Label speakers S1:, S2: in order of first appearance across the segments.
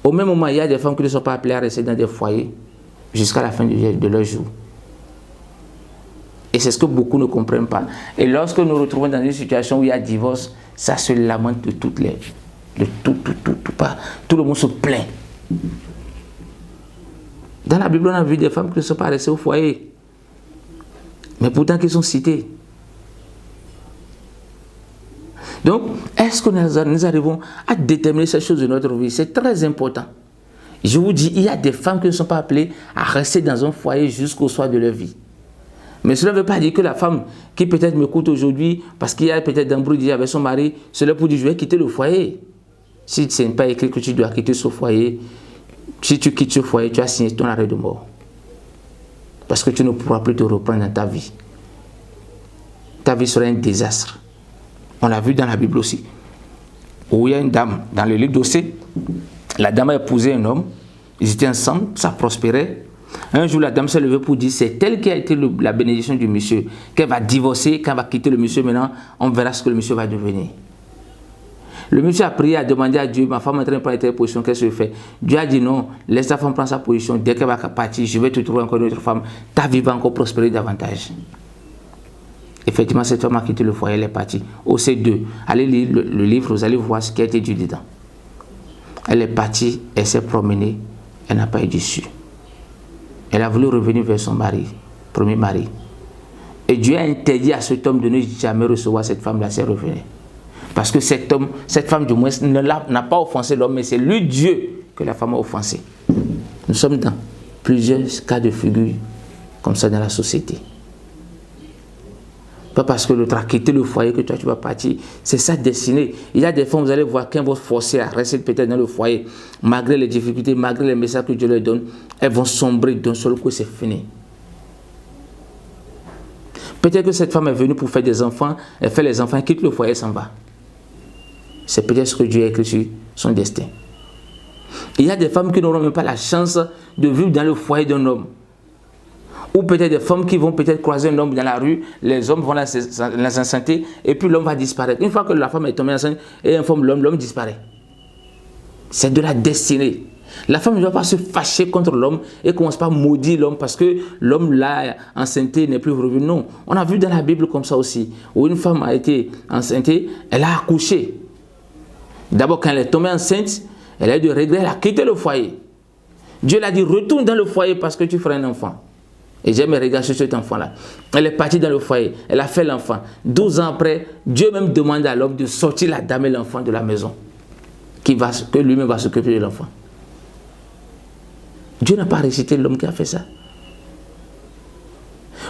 S1: Au même moment, il y a des femmes qui ne sont pas appelées à rester dans des foyers jusqu'à la fin de leur jour. Et c'est ce que beaucoup ne comprennent pas. Et lorsque nous nous retrouvons dans une situation où il y a divorce, ça se lamente de toutes les... Tout le monde se plaint. Dans la Bible, on a vu des femmes qui ne sont pas restées au foyer. Mais pourtant, qui sont citées. Donc, est-ce que nous arrivons à déterminer ces choses de notre vie? C'est très important. Je vous dis, il y a des femmes qui ne sont pas appelées à rester dans un foyer jusqu'au soir de leur vie. Mais cela ne veut pas dire que la femme qui peut-être m'écoute aujourd'hui, parce qu'il y a peut-être d'embrouille avec son mari, cela pour dire je vais quitter le foyer. Si ce n'est pas écrit que tu dois quitter ce foyer, si tu quittes ce foyer, tu as signé ton arrêt de mort. Parce que tu ne pourras plus te reprendre dans ta vie. Ta vie sera un désastre. On l'a vu dans la Bible aussi. Où il y a une dame, dans le livre d'Osée, la dame a épousé un homme, ils étaient ensemble, ça prospérait. Un jour, la dame s'est levée pour dire, c'est elle qui a été la bénédiction du monsieur, qu'elle va divorcer, qu'elle va quitter le monsieur. Maintenant, on verra ce que le monsieur va devenir. Le monsieur a prié, a demandé à Dieu, ma femme est en train de prendre telle position, qu'est-ce que je fais? Dieu a dit non, laisse ta femme prendre sa position, dès qu'elle va partir, je vais te trouver encore une autre femme, ta vie va encore prospérer davantage. Effectivement, cette femme a quitté le foyer, elle est partie. Osée 2, allez lire le livre, vous allez voir ce qui a été dit dedans. Elle est partie, elle s'est promenée, elle n'a pas eu d'issue. Elle a voulu revenir vers son mari, premier mari. Et Dieu a interdit à cet homme de ne jamais recevoir cette femme-là, c'est revenue. Parce que cet homme, cette femme du moins, n'a pas offensé l'homme, mais c'est lui, Dieu, que la femme a offensé. Nous sommes dans plusieurs cas de figure comme ça dans la société. Pas parce que l'autre a quitté le foyer que toi tu vas partir. C'est sa destinée. Il y a des femmes, vous allez voir, qu'elles vont se forcer à rester peut-être dans le foyer, malgré les difficultés, malgré les messages que Dieu leur donne, elles vont sombrer d'un seul coup, c'est fini. Peut-être que cette femme est venue pour faire des enfants, elle fait les enfants, elle quitte le foyer, elle s'en va. C'est peut-être ce que Dieu a écrit sur son destin. Il y a des femmes qui n'auront même pas la chance de vivre dans le foyer d'un homme. Ou peut-être des femmes qui vont peut-être croiser un homme dans la rue, les hommes vont les enceinter et puis l'homme va disparaître. Une fois que la femme est tombée enceinte et informe l'homme, l'homme disparaît. C'est de la destinée. La femme ne doit pas se fâcher contre l'homme et commence pas à maudire l'homme parce que l'homme l'a enceinté n'est plus revenu. Non, on a vu dans la Bible comme ça aussi, où une femme a été enceinte, elle a accouché. D'abord quand elle est tombée enceinte, elle a eu de regret, elle a quitté le foyer. Dieu l'a dit, retourne dans le foyer parce que tu feras un enfant. Et j'ai mes regards sur cet enfant-là. Elle est partie dans le foyer. Elle a fait l'enfant. 12 ans après, Dieu même demande à l'homme de sortir la dame et l'enfant de la maison. Que lui-même va s'occuper de l'enfant. Dieu n'a pas récité l'homme qui a fait ça.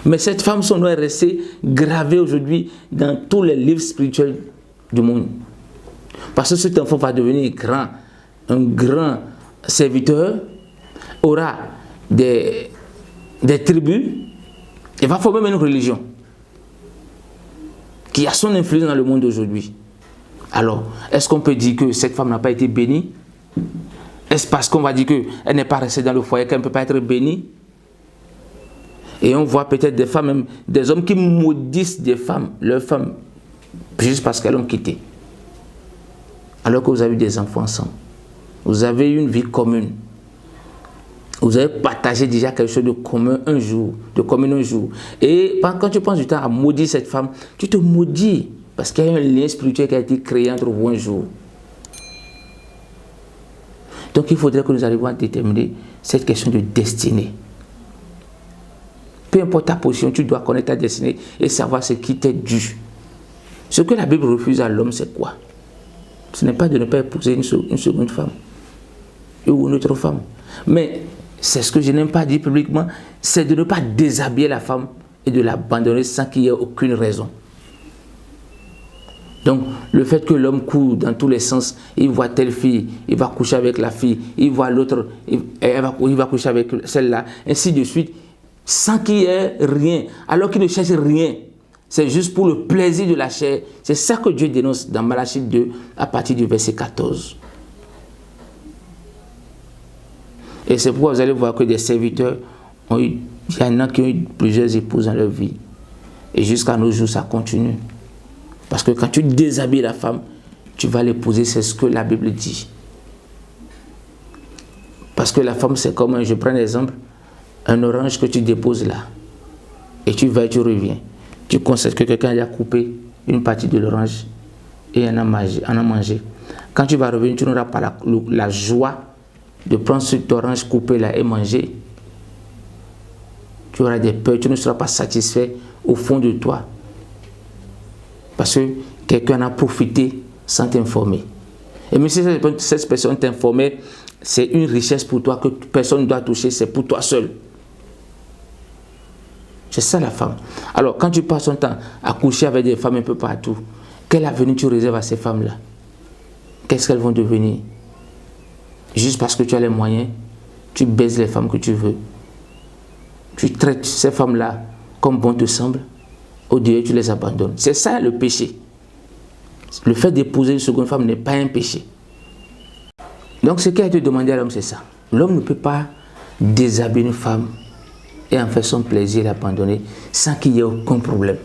S1: Mais cette femme, son nom est resté gravé aujourd'hui dans tous les livres spirituels du monde. Parce que cet enfant va devenir grand. Un grand serviteur. Aura des tribus, et va former une religion qui a son influence dans le monde d'aujourd'hui. Alors, est-ce qu'on peut dire que cette femme n'a pas été bénie? Est-ce parce qu'on va dire qu'elle n'est pas restée dans le foyer qu'elle ne peut pas être bénie? Et on voit peut-être des femmes, même des hommes qui maudissent des femmes, leurs femmes, juste parce qu'elles l'ont quitté. Alors que vous avez eu des enfants ensemble. Vous avez eu une vie commune. Vous avez partagé déjà quelque chose de commun un jour, Et quand tu penses du temps à maudire cette femme, tu te maudis parce qu'il y a un lien spirituel qui a été créé entre vous un jour. Donc il faudrait que nous arrivions à déterminer cette question de destinée. Peu importe ta position, tu dois connaître ta destinée et savoir ce qui t'est dû. Ce que la Bible refuse à l'homme, c'est quoi? Ce n'est pas de ne pas épouser une seconde femme ou une autre femme. Mais c'est ce que je n'aime pas dire publiquement, c'est de ne pas déshabiller la femme et de l'abandonner sans qu'il y ait aucune raison. Donc, le fait que l'homme court dans tous les sens, il voit telle fille, il va coucher avec la fille, il voit l'autre, il va coucher avec celle-là, ainsi de suite, sans qu'il y ait rien, alors qu'il ne cherche rien. C'est juste pour le plaisir de la chair. C'est ça que Dieu dénonce dans Malachie 2, à partir du verset 14. Et c'est pourquoi vous allez voir que des serviteurs il y en a qui ont eu plusieurs épouses dans leur vie. Et jusqu'à nos jours, ça continue. Parce que quand tu déshabilles la femme, tu vas l'épouser, c'est ce que la Bible dit. que la femme, c'est comme, je prends l'exemple, un orange que tu déposes là. Et tu vas et tu reviens. Tu constates que quelqu'un a coupé une partie de l'orange et en a mangé. Quand tu vas revenir, tu n'auras pas la joie de prendre cette orange coupée là et manger. Tu auras des peurs, tu ne seras pas satisfait au fond de toi. Parce que quelqu'un a profité sans t'informer. Et même si cette personne t'informait, c'est une richesse pour toi que personne ne doit toucher, c'est pour toi seul. C'est ça la femme. Alors, quand tu passes ton temps à coucher avec des femmes un peu partout, quel avenir tu réserves à ces femmes-là? Qu'est-ce qu'elles vont devenir? Juste parce que tu as les moyens, tu baises les femmes que tu veux. Tu traites ces femmes-là comme bon te semble. Au Dieu, tu les abandonnes. C'est ça le péché. Le fait d'épouser une seconde femme n'est pas un péché. Donc, ce qui a été demandé à l'homme, c'est ça. L'homme ne peut pas déshabiller une femme et en faire son plaisir l'abandonner sans qu'il y ait aucun problème.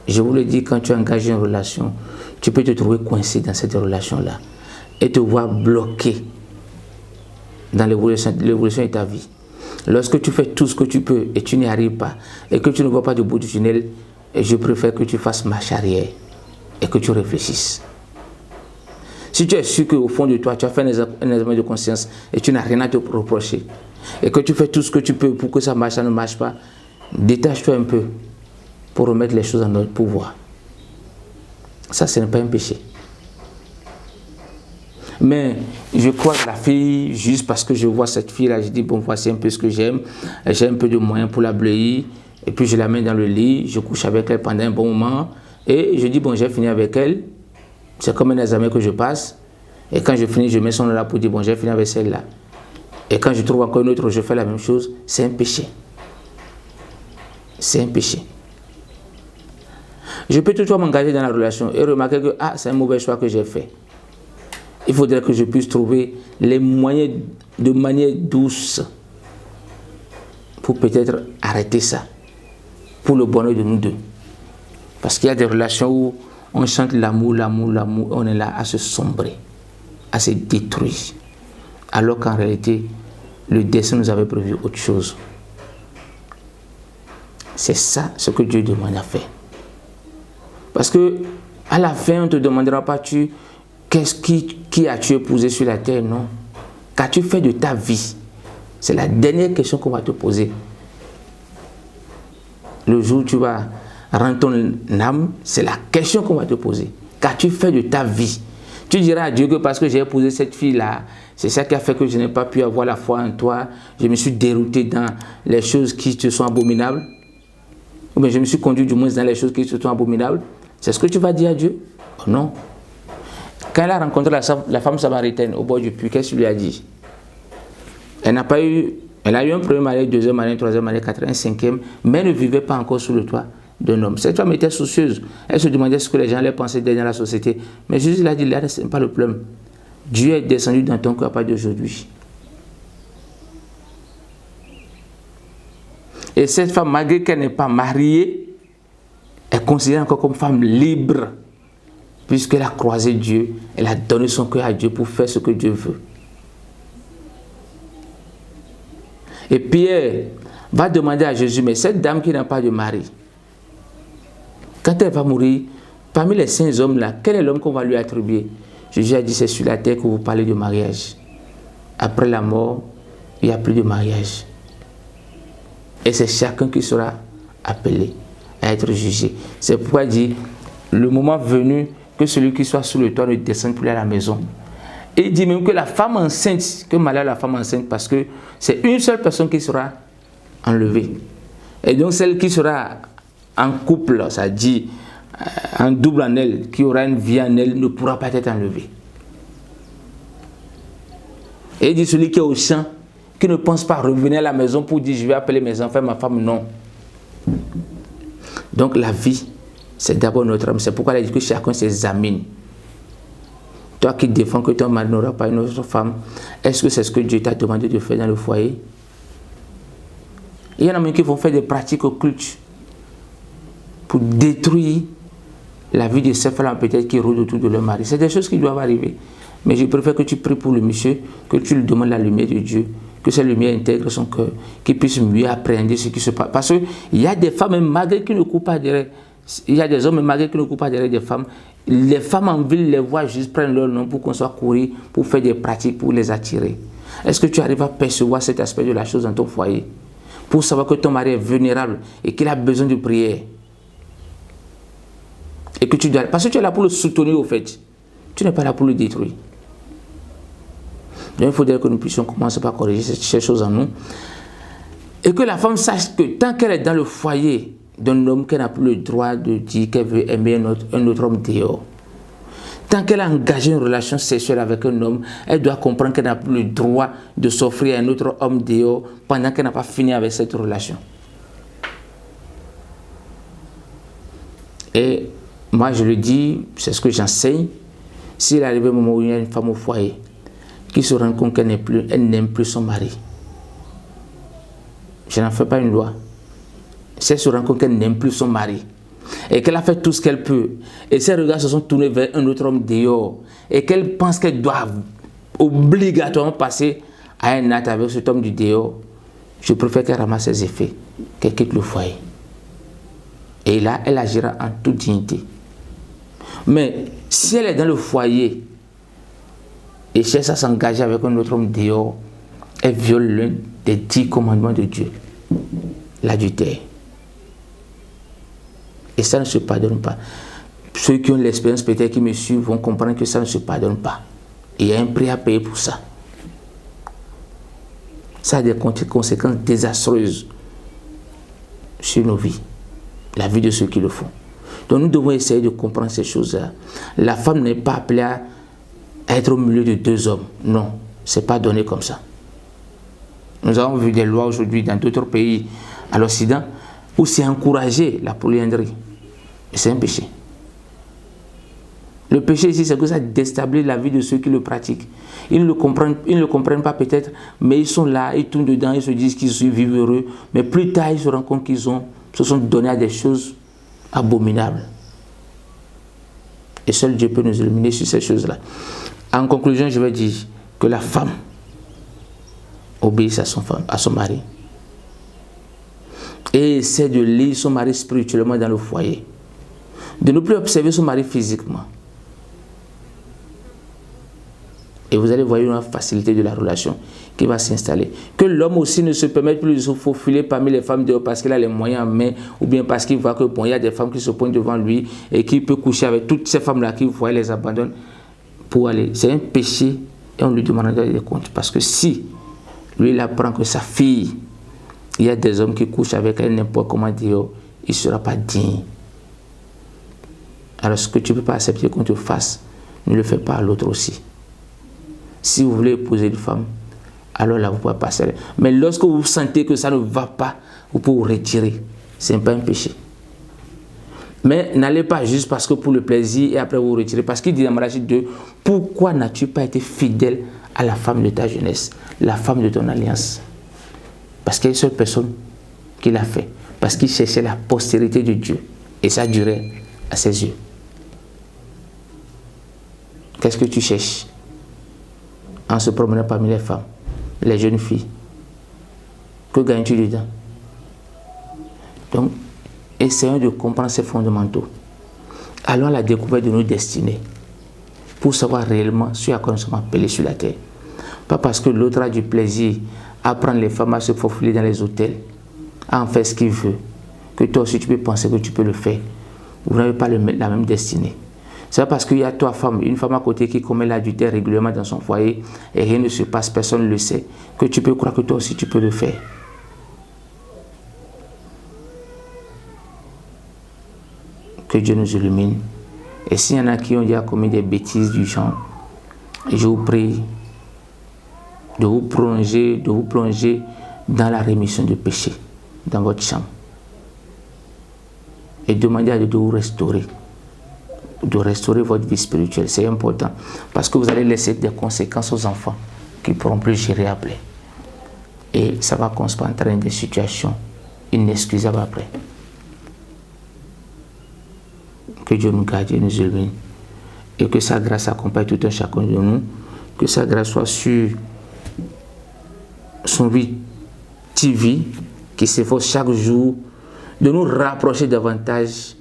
S1: Je vous le dis, quand tu engages une relation, tu peux te trouver coincé dans cette relation-là et te voir bloqué dans l'évolution de ta vie. Lorsque tu fais tout ce que tu peux et tu n'y arrives pas et que tu ne vois pas du bout du tunnel, je préfère que tu fasses marche arrière et que tu réfléchisses. Si tu es sûr qu'au fond de toi, tu as fait un examen de conscience et tu n'as rien à te reprocher et que tu fais tout ce que tu peux pour que ça ne marche pas, détache-toi un peu pour remettre les choses en notre pouvoir. Ça, ce n'est pas un péché. Mais je crois que la fille, juste parce que je vois cette fille-là, je dis, bon, voici un peu ce que j'aime. J'ai un peu de moyens pour la bleuir. Et puis je la mets dans le lit, je couche avec elle pendant un bon moment. Et je dis, bon, j'ai fini avec elle. C'est comme un examen que je passe. Et quand je finis, je mets son nom là pour dire, bon, j'ai fini avec celle-là. Et quand je trouve encore une autre, je fais la même chose. C'est un péché. C'est un péché. Je peux toutefois m'engager dans la relation et remarquer que, ah, c'est un mauvais choix que j'ai fait. Il faudrait que je puisse trouver les moyens de manière douce pour peut-être arrêter ça, pour le bonheur de nous deux. Parce qu'il y a des relations où on chante l'amour, l'amour, l'amour, on est là à se sombrer, à se détruire. Alors qu'en réalité, le destin nous avait prévu autre chose. C'est ça ce que Dieu demande à faire. Parce que à la fin, on ne te demandera pas qui as-tu épousé sur la terre, non. Qu'as-tu fait de ta vie? C'est la dernière question qu'on va te poser. Le jour où tu vas rendre ton âme, c'est la question qu'on va te poser. Qu'as-tu fait de ta vie? Tu diras à Dieu que parce que j'ai épousé cette fille-là, c'est ça qui a fait que je n'ai pas pu avoir la foi en toi. Je me suis dérouté dans les choses qui te sont abominables. Ou bien je me suis conduit du moins dans les choses qui te sont abominables. C'est ce que tu vas dire à Dieu? Oh non. Quand elle a rencontré la femme samaritaine au bord du puits, qu'est-ce qu'il lui a dit? Elle a eu un premier mariage, deuxième mariage, troisième mariage, quatrième, cinquième, mais elle ne vivait pas encore sous le toit d'un homme. Cette femme était soucieuse. Elle se demandait ce que les gens allaient penser d'elle dans la société. Mais Jésus l'a dit, là, ce n'est pas le problème. Dieu est descendu dans ton cœur à partir d'aujourd'hui. Et cette femme, malgré qu'elle n'est pas mariée, est considérée encore comme femme libre. Puisqu'elle a croisé Dieu, elle a donné son cœur à Dieu pour faire ce que Dieu veut. Et Pierre va demander à Jésus, mais cette dame qui n'a pas de mari, quand elle va mourir, parmi les 5 hommes là, quel est l'homme qu'on va lui attribuer? Jésus a dit, c'est sur la terre que vous parlez de mariage. Après la mort, il n'y a plus de mariage. Et c'est chacun qui sera appelé à être jugé. C'est pourquoi il dit, le moment venu, que celui qui soit sous le toit ne descende plus à la maison. Et il dit même que la femme enceinte, que malheur la femme enceinte, parce que c'est une seule personne qui sera enlevée. Et donc celle qui sera en couple, ça dit en double en elle, qui aura une vie en elle, ne pourra pas être enlevée. Et il dit celui qui est au champ, qui ne pense pas revenir à la maison pour dire je vais appeler mes enfants, ma femme, non. Donc la vie, c'est d'abord notre âme. C'est pourquoi il a dit que chacun s'examine. Toi qui défends que ton mari n'aura pas une autre femme, est-ce que c'est ce que Dieu t'a demandé de faire dans le foyer? Il y en a même qui vont faire des pratiques occultes pour détruire la vie de ces femmes peut-être qui rôdent autour de leur mari. C'est des choses qui doivent arriver. Mais je préfère que tu pries pour le monsieur, que tu lui demandes la lumière de Dieu, que cette lumière intègre son cœur, qu'il puisse mieux appréhender ce qui se passe. Parce qu'il y a des femmes, malgré qu'ils ne courent pas derrière, il y a des hommes, malgré qu'ils ne courent pas derrière des femmes, les femmes en ville les voient juste prendre leur nom pour qu'on soit courir, pour faire des pratiques, pour les attirer. Est-ce que tu arrives à percevoir cet aspect de la chose dans ton foyer? Pour savoir que ton mari est vulnérable et qu'il a besoin de prière. Et que tu dois... Parce que tu es là pour le soutenir au fait. Tu n'es pas là pour le détruire. Donc il faudrait que nous puissions commencer par corriger ces choses en nous. Et que la femme sache que tant qu'elle est dans le foyer d'un homme, qu'elle n'a plus le droit de dire qu'elle veut aimer un autre homme dehors. Tant qu'elle a engagé une relation sexuelle avec un homme, elle doit comprendre qu'elle n'a plus le droit de s'offrir à un autre homme dehors pendant qu'elle n'a pas fini avec cette relation. Et moi je le dis, c'est ce que j'enseigne, s'il arrive un moment où il y a une femme au foyer qui se rend compte qu'elle n'aime plus son mari, je n'en fais pas une loi. Si elle se rend compte qu'elle n'aime plus son mari, et qu'elle a fait tout ce qu'elle peut, et ses regards se sont tournés vers un autre homme dehors, et qu'elle pense qu'elle doit obligatoirement passer à un acte avec cet homme du dehors, je préfère qu'elle ramasse ses effets, qu'elle quitte le foyer. Et là, elle agira en toute dignité. Mais si elle est dans le foyer et cherche à s'engager avec un autre homme dehors, elle viole l'un des 10 commandements de Dieu, l'adultère. Et ça ne se pardonne pas. Ceux qui ont l'expérience peut-être qui me suivent vont comprendre que ça ne se pardonne pas. Et il y a un prix à payer pour ça. Ça a des conséquences désastreuses sur nos vies, la vie de ceux qui le font. Donc nous devons essayer de comprendre ces choses-là. La femme n'est pas appelée à être au milieu de 2 hommes. Non, ce n'est pas donné comme ça. Nous avons vu des lois aujourd'hui dans d'autres pays à l'Occident où c'est encouragé la polyandrie. Et c'est un péché. Le péché ici, c'est que ça déstabilise la vie de ceux qui le pratiquent. Ils ne le comprennent pas peut-être, mais ils sont là, ils tournent dedans, ils se disent qu'ils vivent heureux. Mais plus tard, ils se rendent compte qu'ils se sont donnés à des choses abominables. Et seul Dieu peut nous illuminer sur ces choses-là. En conclusion, je vais dire que la femme obéisse à son mari. Et essaie de lire son mari spirituellement dans le foyer. De ne plus observer son mari physiquement. Et vous allez voir une facilité de la relation qui va s'installer. Que l'homme aussi ne se permette plus de se faufiler parmi les femmes dehors parce qu'il a les moyens en main, ou bien parce qu'il voit que bon, il y a des femmes qui se pointent devant lui et qui peut coucher avec toutes ces femmes-là qui voient, les abandonnent pour aller. C'est un péché et on lui demandera des comptes. Parce que si lui il apprend que sa fille, il y a des hommes qui couchent avec elle n'importe comment dehors, il ne sera pas digne. Alors ce que tu ne peux pas accepter qu'on te fasse, ne le fais pas à l'autre aussi. Si vous voulez épouser une femme, alors là vous pouvez passer. Mais lorsque vous sentez que ça ne va pas, vous pouvez vous retirer. Ce n'est pas un péché. Mais n'allez pas juste parce que pour le plaisir et après vous retirez. Parce qu'il dit dans Malachie 2, pourquoi n'as-tu pas été fidèle à la femme de ta jeunesse, la femme de ton alliance? Parce qu'il y a une seule personne qui l'a fait. Parce qu'il cherchait la postérité de Dieu. Et ça durait à ses yeux. Qu'est-ce que tu cherches en se promenant parmi les femmes, les jeunes filles? Que gagnes-tu dedans? Donc, essayons de comprendre ces fondamentaux. Allons à la découverte de nos destinées pour savoir réellement ce à quoi nous sommes appelés sur la terre. Pas parce que l'autre a du plaisir à prendre les femmes à se faufiler dans les hôtels, à en faire ce qu'il veut, que toi aussi tu peux penser que tu peux le faire. Vous n'avez pas la même destinée. C'est pas parce qu'il y a une femme à côté qui commet l'adultère régulièrement dans son foyer et rien ne se passe, personne ne le sait, que tu peux croire que toi aussi tu peux le faire. Que Dieu nous illumine. Et s'il y en a qui ont déjà commis des bêtises du genre, je vous prie de vous plonger dans la rémission du péché, dans votre chambre. Et demandez à Dieu de vous restaurer. De restaurer votre vie spirituelle, c'est important parce que vous allez laisser des conséquences aux enfants qui ne pourront plus gérer après et ça va entraîner des situations inexcusables après. Que Dieu nous garde et nous illumine et que sa grâce accompagne tout un chacun de nous, que sa grâce soit sur son vie TV qui s'efforce chaque jour de nous rapprocher davantage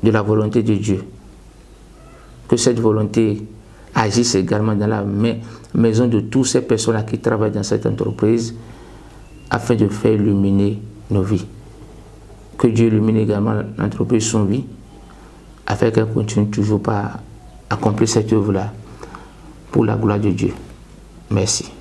S1: de la volonté de Dieu. Que cette volonté agisse également dans la maison de toutes ces personnes qui travaillent dans cette entreprise afin de faire illuminer nos vies. Que Dieu illumine également l'entreprise, son vie, afin qu'elle continue toujours par accomplir cette œuvre-là pour la gloire de Dieu. Merci.